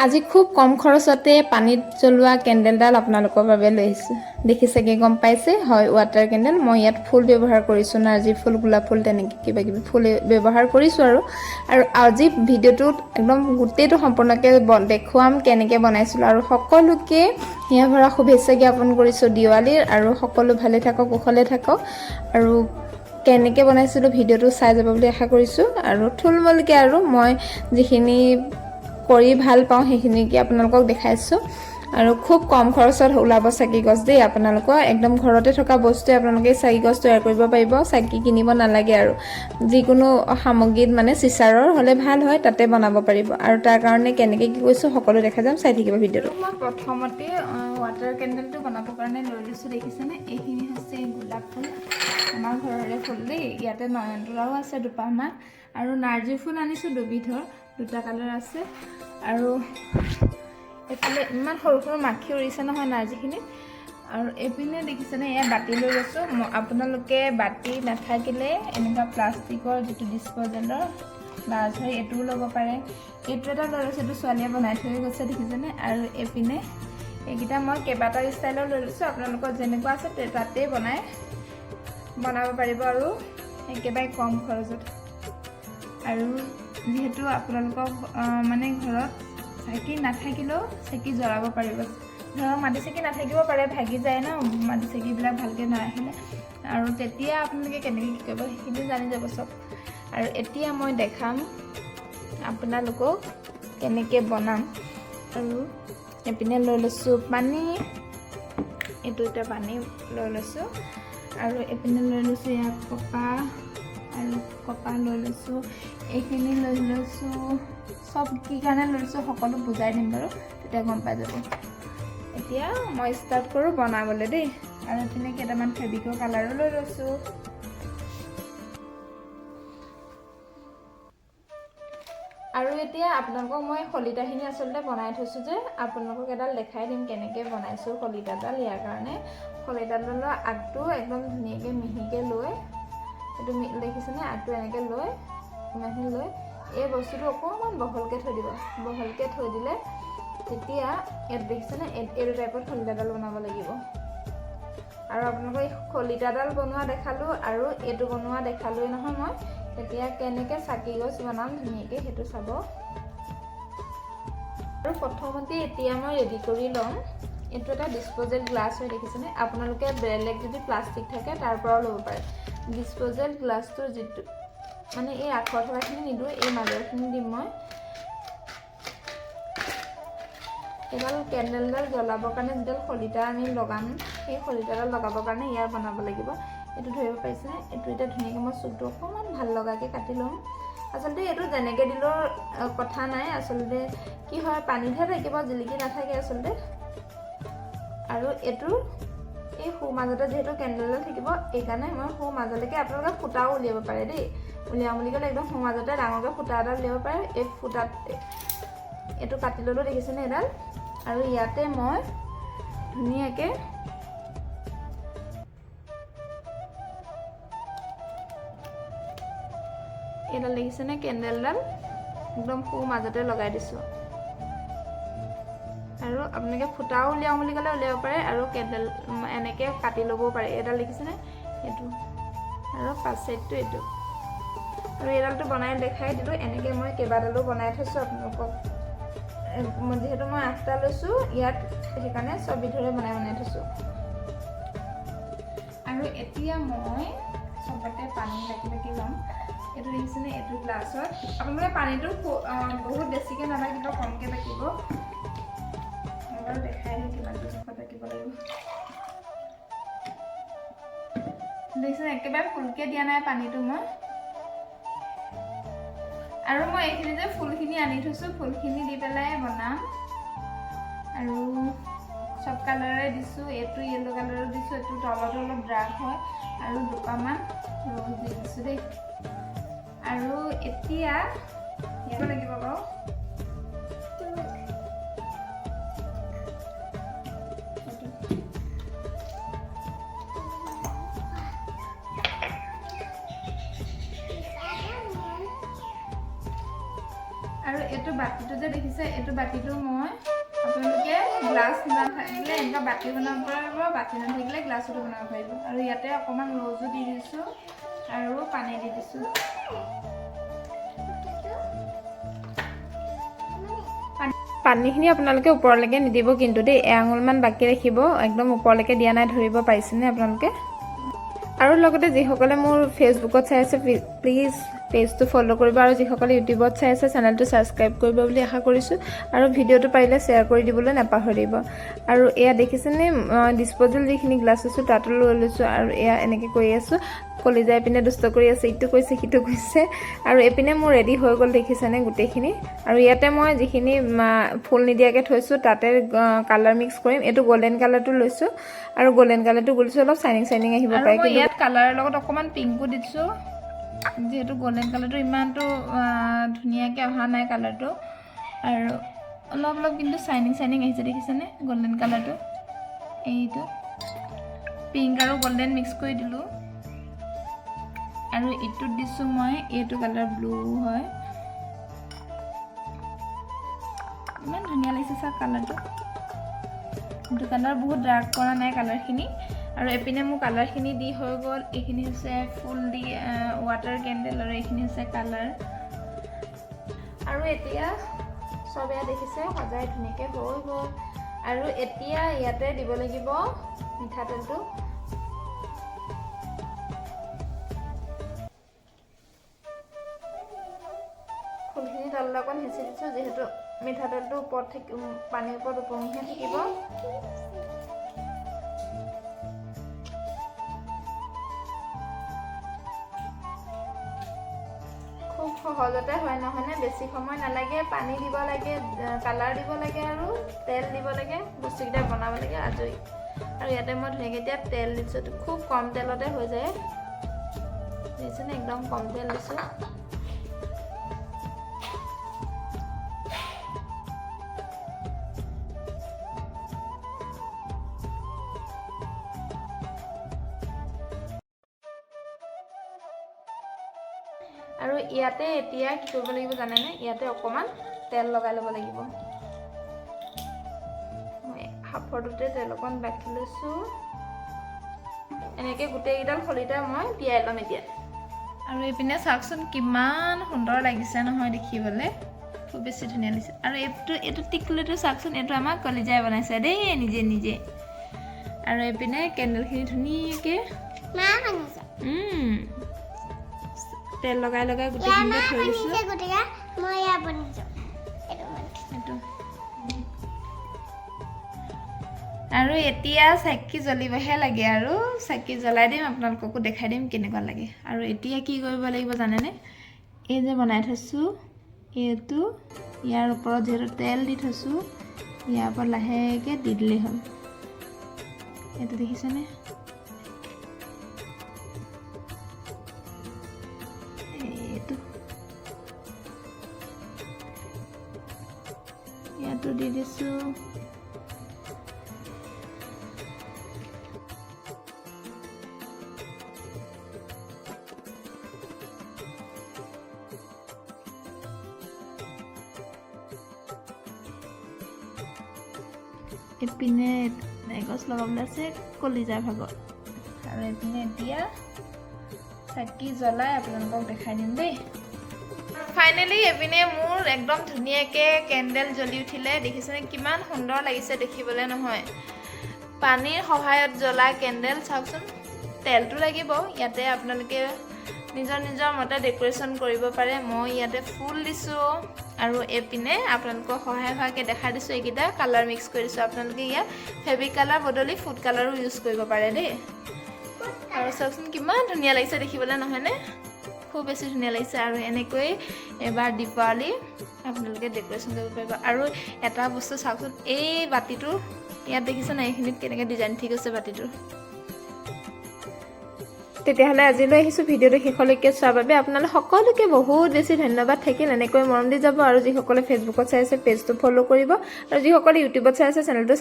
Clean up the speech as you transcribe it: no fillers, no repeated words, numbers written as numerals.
আজি খুব কম খৰচতে পানীত জ্বলোৱা কেণ্ডেলডাল আপোনালোকৰ বাবে লৈ আহিছোঁ। দেখিছেগে গম পাইছে, হয় ৱাটাৰ কেণ্ডেল। মই ইয়াত ফুল ব্যৱহাৰ কৰিছোঁ, নাৰ্জী ফুল, গোলাপ ফুল, তেনেকৈ কিবা কিবি ফুল ব্যৱহাৰ কৰিছোঁ। আৰু আজি ভিডিঅ'টোত একদম গোটেইটো সম্পূৰ্ণকৈ দেখুৱাম কেনেকৈ বনাইছিলোঁ। আৰু সকলোকে হিয়া ভৰা শুভেচ্ছা জ্ঞাপন কৰিছোঁ দেৱালীৰ। আৰু সকলো ভালে থাকক, কুশলে থাকক। আৰু কেনেকৈ বনাইছিলোঁ ভিডিঅ'টো চাই যাব বুলি আশা কৰিছোঁ। আৰু থুলমূলকৈ আৰু মই যিখিনি কৰি ভাল পাওঁ সেইখিনিকে আপোনালোকক দেখাইছোঁ। আৰু খুব কম খৰচত ওলাব চাকি গছ দেই। আপোনালোকৰ একদম ঘৰতে থকা বস্তুৱে আপোনালোকে চাকি গছ তৈয়াৰ কৰিব পাৰিব। চাকি কিনিব নালাগে। আৰু যিকোনো সামগ্ৰীত মানে চিচাৰৰ হ'লে ভাল হয়, তাতে বনাব পাৰিব। আৰু তাৰ কাৰণে কেনেকৈ কি কৰিছোঁ সকলো দেখা যাম, চাই থাকিব ভিডিঅ'টো। মই প্ৰথমতে ৱাটাৰ কেণ্ডেলটো বনাবৰ কাৰণে লৈ লৈছোঁ। দেখিছেনে, এইখিনি হৈছে গোলাপ ফুল, আমাৰ ঘৰৰে ফুল দেই। ইয়াতে নয়নতৰাও আছে দুপাহমান। আৰু নাৰ্জী ফুল আনিছোঁ দুবিধৰ, দুটা কালাৰ আছে। আৰু এইফালে ইমান সৰু সৰু মাখি উৰিছে নহয় নাৰ্জীখিনিত। আৰু এইপিনে দেখিছেনে, এয়া বাতি লৈ লৈছোঁ। আপোনালোকে বাতি নাথাকিলে এনেকুৱা প্লাষ্টিকৰ যিটো ডিছপ'জেলৰ গ্লাছ হয় এইটোও ল'ব পাৰে। এইটো এটা লৈ লৈছোঁ, এইটো ছোৱালীয়ে বনাই থৈ গৈছে দেখিছেনে। আৰু এইপিনে এইকেইটা মই কেইবাটাও ষ্টাইলৰ লৈ লৈছোঁ। আপোনালোকৰ যেনেকুৱা আছে তাতেই বনাব পাৰিব। আৰু একেবাৰে কম খৰচত। আৰু যিহেতু আপোনালোকক মানে ঘৰত চাকি নাথাকিলেও চাকি জ্বলাব পাৰিব। ধৰক মাটি চাকি নাথাকিব পাৰে, ভাগি যায় ন মাটি চাকিবিলাক ভালকৈ নাৰাখিলে। আৰু তেতিয়া আপোনালোকে কেনেকৈ কি কৰিব সেইখিনি জানি যাব চব। আৰু এতিয়া মই দেখাম আপোনালোকক কেনেকৈ বনাম। আৰু এইপিনে লৈ লৈছোঁ পানী, এইটো এতিয়া পানী লৈ লৈছোঁ। আৰু এইপিনে লৈ লৈছোঁ ইয়াত কপাহ, আৰু কপাহ লৈ লৈছোঁ। এইখিনি লৈ লৈছোঁ। চব কি কাৰণে লৈ লৈছোঁ সকলো বুজাই দিম বাৰু, তেতিয়া গম পাই যাব। এতিয়া মই ষ্টাৰ্ট কৰোঁ বনাবলৈ দেই। আৰু এইপিনে কেইটামান ফেব্ৰিকৰ কালাৰো লৈ লৈছোঁ। আৰু এতিয়া আপোনালোকক মই শলিতাখিনি আচলতে বনাই থৈছোঁ যে, আপোনালোকক এডাল দেখাই দিম কেনেকৈ বনাইছোঁ শলিতাডাল। ইয়াৰ কাৰণে শলিতাডালৰ আগটো একদম ধুনীয়াকৈ মিহিকৈ লৈ, এইটো দেখিছেনে, আগটো এনেকৈ লৈ ইমানখিনি লৈ এই বস্তুটো অকণমান বহলকৈ থৈ দিব। বহলকৈ থৈ দিলে তেতিয়া ইয়াত দেখিছেনে, এইটো টাইপত শলিতাডাল বনাব লাগিব। আৰু আপোনালোকক এই শলিতাডাল বনোৱা দেখালোঁ আৰু এইটো বনোৱা দেখালোৱেই নহয় মই। তেতিয়া কেনেকৈ চাকি গছ বনাম ধুনীয়াকৈ সেইটো চাব। আৰু প্ৰথমতে এতিয়া মই ৰেডি কৰি ল'ম। এইটো এটা ডিছপ'জেল গ্লাছ হয় দেখিছেনে। আপোনালোকে বেলেগ যদি প্লাষ্টিক থাকে তাৰ পৰাও ল'ব পাৰে। ডিছপ'জেল গ্লাছটোৰ যিটো মানে এই আখৰ থকাখিনি নিদিওঁ, এই মাজৰখিনি দিম মই। এইডাল কেণ্ডেলডাল জ্বলাবৰ কাৰণে যিডাল শলিতা আমি লগাম, সেই শলিতাডাল লগাবৰ কাৰণে ইয়াৰ বনাব লাগিব। এইটো ধৰিব পাৰিছেনে। এইটো এতিয়া ধুনীয়াকৈ মই চুকটো অকণমান ভাল লগাকৈ কাটি ল'ম। আচলতে এইটো যেনেকৈ দিলেও কথা নাই। আচলতে কি হয়, পানীতহে থাকিব, জিলিকি নাথাকে আচলতে। আৰু এইটো এই সু মাজতে যিহেতু কেণ্ডেলডাল থাকিব, এইকাৰণে মই সু মাজলৈকে আপোনালোকে ফুটাও উলিয়াব পাৰে দেই। উলিয়াম বুলি ক'লে একদম সু মাজতে ডাঙৰকৈ ফুটা এটা উলিয়াব পাৰে। এই ফুটাত এইটো কাটি ল'লোঁ দেখিছেনে এডাল। আৰু ইয়াতে মই ধুনীয়াকৈ এইডাল দেখিছেনে, কেণ্ডেলডাল একদম সু মাজতে লগাই দিছোঁ। আৰু আপোনালোকে ফুটাও উলিয়াওঁ বুলি ক'লে উলিয়াব পাৰে। আৰু কেণ্ডেল এনেকৈ কাটি ল'বও পাৰে। এইডাল দেখিছেনে, এইটো আৰু পাঁচ চাইডটো এইটো। আৰু এইডালটো বনাই দেখাই দিলোঁ। এনেকৈ মই কেইবাডালো বনাই থৈছোঁ আপোনালোকক। যিহেতু মই 8টা লৈছোঁ ইয়াত, সেইকাৰণে চববিধৰে বনাই থৈছোঁ। আৰু এতিয়া মই চবতে পানী লাগি ল'ম। এইটো দেখিছেনে, এইটো গ্লাছত আপোনালোকে পানীটো বহুত বেছিকৈ নালাগিব, কমকৈ লাগিব। মই বাৰু দেখাই দিওঁ কিমানটো জোখত ৰাখিব লাগিব। দেখিছেনে, একেবাৰে ফুলকৈ দিয়া নাই পানীটো মই। আৰু মই এইখিনি যে ফুলখিনি আনি থৈছোঁ, ফুলখিনি দি পেলাই বনাম। আৰু চব কালাৰে দিছোঁ। এইটো য়েল্লো কালাৰো দিছোঁ, এইটো তলতো অলপ ডাৰ্ক হয়। আৰু দুপাহমান ৰ'জ দি দিছোঁ দেই। আৰু এতিয়া ইয়াত লাগিব বাৰু আৰু এইটো বাতিটো যে দেখিছে দেখিছে এইটো বাতিটো মই আপোনালোকে গ্লাছ নাথাকিলে এনেকুৱা বাতি বনাব পাৰিব, বাতি নাথাকিলে গ্লাছতো বনাব পাৰিব। আৰু ইয়াতে অকণমান ৰ'জো দি দিছোঁ আৰু পানী দি দিছোঁ। পানীখিনি আপোনালোকে ওপৰলৈকে নিদিব কিন্তু দেই, এআঙুলমান বাকী ৰাখিব, একদম ওপৰলৈকে দিয়া নাই, ধৰিব পাৰিছেনে আপোনালোকে? আৰু লগতে যিসকলে মোৰ ফেচবুকত চাই আছে প্লিজ পেজটো ফ'ল' কৰিব, আৰু যিসকলে ইউটিউবত চাই আছে চেনেলটো ছাবস্ক্ৰাইব কৰিব বুলি আশা কৰিছোঁ। আৰু ভিডিঅ'টো পাৰিলে শ্বেয়াৰ কৰি দিবলৈ নাপাহৰিব। আৰু এয়া দেখিছেনে ডিছপ'জেল যিখিনি গ্লাছ আছোঁ তাতো লৈ লৈছোঁ, আৰু এয়া এনেকৈ কৰি আছোঁ। কলিজাই পিনে দুষ্ট কৰি আছে, ইটো কৈছে সিটো কৈছে। আৰু এইপিনে মোৰ ৰেডি হৈ গ'ল দেখিছেনে গোটেইখিনি। আৰু ইয়াতে মই যিখিনি ফুল নিদিয়াকৈ থৈছোঁ তাতে কালাৰ মিক্স কৰিম। এইটো গল্ডেন কালাৰটো লৈছোঁ, আৰু গল্ডেন কালাৰটো গুলিছোঁ অলপ চাইনিং আহিব পাৰে। কিন্তু ইয়াত কালাৰৰ লগত অকণমান পিংকো দিছোঁ, যিহেতু গল্ডেন কালাৰটো ইমানটো ধুনীয়াকৈ অহা নাই কালাৰটো, আৰু অলপ অলপ কিন্তু চাইনিং আহিছে দেখিছেনে গল্ডেন কালাৰটো। এইটো পিংক আৰু গল্ডেন মিক্স কৰি দিলোঁ। আৰু ইটোত দিছোঁ মই এইটো কালাৰ ব্লু হয়, ইমান ধুনীয়া লাগিছে চাওক কালাৰটো। এইটো কালাৰ বহুত ডাৰ্ক কৰা নাই কালাৰখিনি। আৰু এপিনে মোৰ কালাৰখিনি দি হৈ গ'ল। এইখিনি হৈছে ফুল দি ৱাটাৰ কেণ্ডেল, আৰু এইখিনি হৈছে কালাৰ। আৰু এতিয়া চব এয়া দেখিছে সজাই ধুনীয়াকৈ হৈ গ'ল। আৰু এতিয়া ইয়াতে দিব লাগিব মিঠাতেলটো। ফুলখিনি তললৈ অকণ হেঁচি দিছোঁ, যিহেতু মিঠাতেলটো ওপৰত পানীৰ ওপৰত উপঙিহে থাকিব। খুব সহজতে হয় নহয়নে, বেছি সময় নালাগে। পানী দিব লাগে, কালাৰ দিব লাগে, আৰু তেল দিব লাগে, বস্তুকেইটা বনাব লাগে, আজৰি। আৰু ইয়াতে মই ধুনীয়াকৈ এতিয়া তেল দিছোঁ, খুব কম তেলতে হৈ যায় দেখিছেনে, একদম কম তেল দিছোঁ। আৰু ইয়াতে এতিয়া কি কৰিব লাগিব জানেনে, ইয়াতে অকণমান তেল লগাই ল'ব লাগিব। মই হাফৰটোতে তেল অকণ বাকি লৈছোঁ। এনেকৈ গোটেইকেইডাল খলিতে মই তিয়াই ল'ম এতিয়া। আৰু এইপিনে চাওকচোন কিমান সুন্দৰ লাগিছে নহয় দেখিবলৈ, খুব বেছি ধুনীয়া লাগিছে। আৰু এইটো টিকলিটো চাওকচোন, এইটো আমাৰ কলিজাই বনাইছে দেই নিজে। আৰু এইপিনে কেণ্ডেলখিনি ধুনীয়াকৈ তেল লগাই গোটেইখিনিতে থৈ দিছোঁ। আৰু এতিয়া চাকি জ্বলিবহে লাগে, আৰু চাকি জ্বলাই দিম, আপোনালোককো দেখাই দিম কেনেকুৱা লাগে। আৰু এতিয়া কি কৰিব লাগিব জানেনে, এই যে বনাই থৈছোঁ এইটো, ইয়াৰ ওপৰত যিহেতু তেল দি থৈছোঁ, ইয়াৰ ওপৰত লাহেকৈ দি দিলেই হ'ল। এইটো দেখিছেনে, ইয়াতো দি দিছোঁ। এইপিনে গছ লগাবলৈ আছে কলিজাৰ ভাগত। আৰু এইপিনে এতিয়া চাকি জ্বলাই আপোনালোকক দেখাই দিম দেই। ফাইনেলি এইপিনে মোৰ একদম ধুনীয়াকৈ কেণ্ডেল জ্বলি উঠিলে, দেখিছেনে কিমান সুন্দৰ লাগিছে দেখিবলৈ নহয়। পানীৰ সহায়ত জ্বলা কেণ্ডেল চাওকচোন, তেলটো লাগিব। ইয়াতে আপোনালোকে নিজৰ মতে ডেক'ৰেশ্যন কৰিব পাৰে। মই ইয়াতে ফুল দিছোঁ, আৰু এইপিনে আপোনালোকক সহায় হোৱাকৈ দেখাই দিছোঁ, এইকেইটা কালাৰ মিক্স কৰি দিছোঁ। আপোনালোকে ইয়াত ফেব্ৰিক কালাৰ বদলি ফুড কালাৰো ইউজ কৰিব পাৰে দেই। আৰু চাওকচোন কিমান ধুনীয়া লাগিছে দেখিবলৈ নহয়নে, খুব বেছি ধুনীয়া লাগিছে। আৰু এনেকৈ এবাৰ দীপাৱলী আপোনালোকে ডেক'ৰেশ্যন কৰিব পাৰিব। আৰু এটা বস্তু চাওকচোন, এই বাতিটো ইয়াত দেখিছে নাই, এইখিনিত কেনেকৈ ডিজাইন ঠিক আছে বাতিটোৰ। তেতিয়াহ'লে আজিলৈ আহিছোঁ। ভিডিঅ'টো শেষলৈকে চোৱাৰ বাবে আপোনালোক সকলোকে বহুত বেছি ধন্যবাদ থাকিল। এনেকৈ মৰম দি যাব। আৰু যিসকলে ফেচবুকত চাই আছে পেজটো ফ'ল' কৰিব, আৰু যিসকলে ইউটিউবত চাই আছে চেনেলটো